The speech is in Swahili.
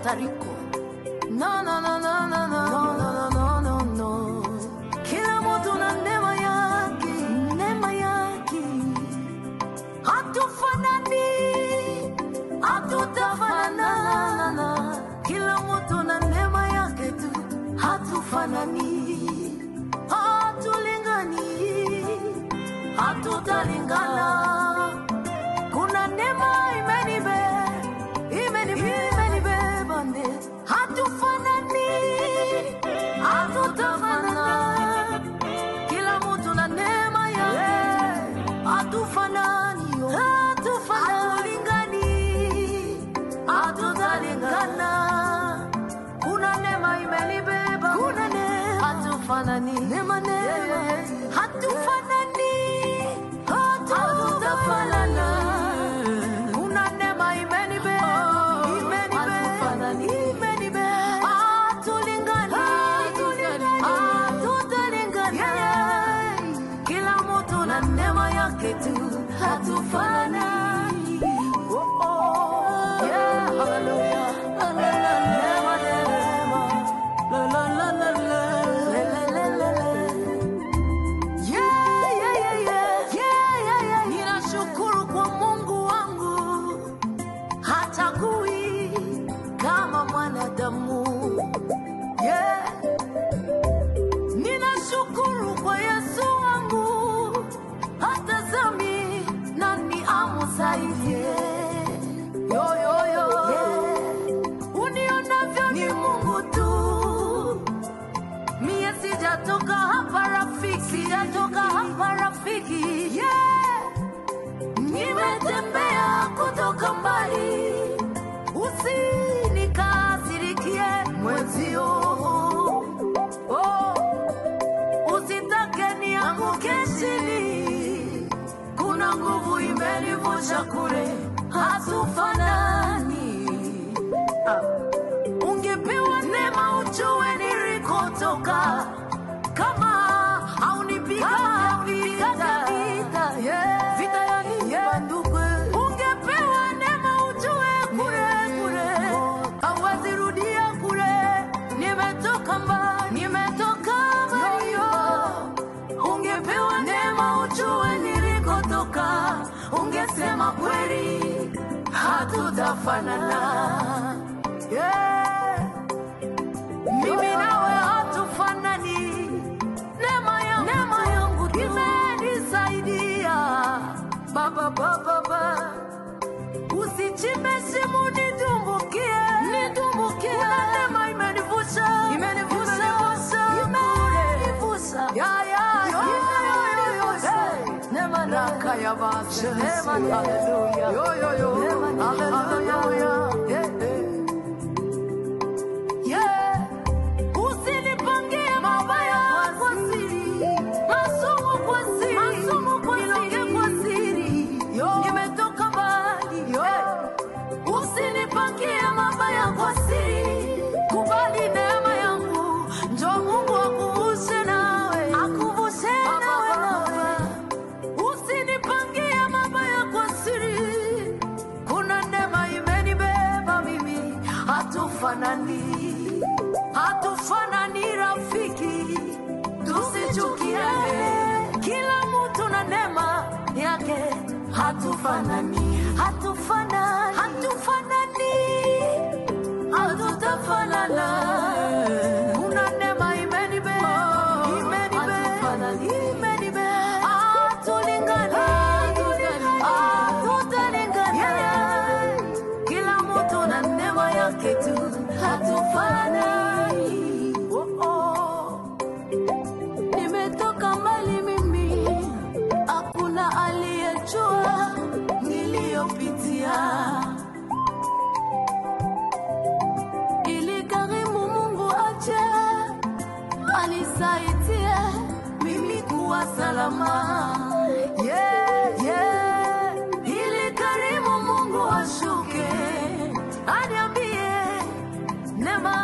tariko. No, no, no, no, no, no, no, no, no, no. Kila mtu na neema yake, neema yake. Hatufanani, hatutafanana. Kila mtu na neema yake tu, hatufanani. Hatulingani, hatutalingana. Kuna neema imenibeba nde. Hatufanani, hatutafanana. Kila mtu na neema yake, hatufanani, hatulingani, hatutalingana. Kuna neema imenibeba, kuna neema, hatufanani, neema hatufanani, hatutafanana. Kuna neema imenibeba, hatulingani, hatutalingana. Kila mtu na neema yake tu, hatufanani. Oh, oh, yeah, hallelujah. Neema, neema, la la la la la. Ninashukuru kwa Mungu wangu, hatakui kama mwanadamu. Yeah. Ninashukuru kwa Yesu wangu, hatazami nani amusaidie. Yo yo yo. Yeah. Unionavyo ni Mungu tu. Mie sijatoka hapa rafiki, yeah. Nimetembea kutoka mbali, usinikasirikie mwenzio. Oh, usitake nianguke chini. Kuna nguvu imenivusha kule, hatufanani. Ungepewa neema ujue nilikotoka, kama haunipiga vita, yeah. Vita ya ndugu. Ungepewa neema ujue kule, hawezi rudia kule. Nimetoka mbali, ungepewa neema ujue nilikotoka, ungesema kweli hatutafanana. Yeah. Mimi nawe hatufanani. Neema yangu imenisaidia. Baba. Usichimbe shimo nidumbukie. Kuna neema imenivusha. Ya. Neema naka ya basi. Hallelujah. Yo. Hallelujah. Yeah. Usinipangie mabaya kwa siri, masomo kwa siri, nimetoka mbali. Usinipangie mabaya kwa siri, kubali neema yangu, njoo Mungu akuvushe nawe. Usinipangie mabaya kwa siri, kuna neema imenibeba mimi, hatufanani rafiki, tusichukiane. Kila mtu na neema yake, hatufanani, hatutafanana. Kuna neema imenibeba, hatulingani, hatutalingana. Kila mtu na neema yake tu, hatufanani. Nimetoka mbali mimi, hakuna aliyejua niliyopitia. Ilikarimu Mungu aje anisaidie mimi kuwa salama. Yeah. Ilikarimu Mungu ashuke aniambie neema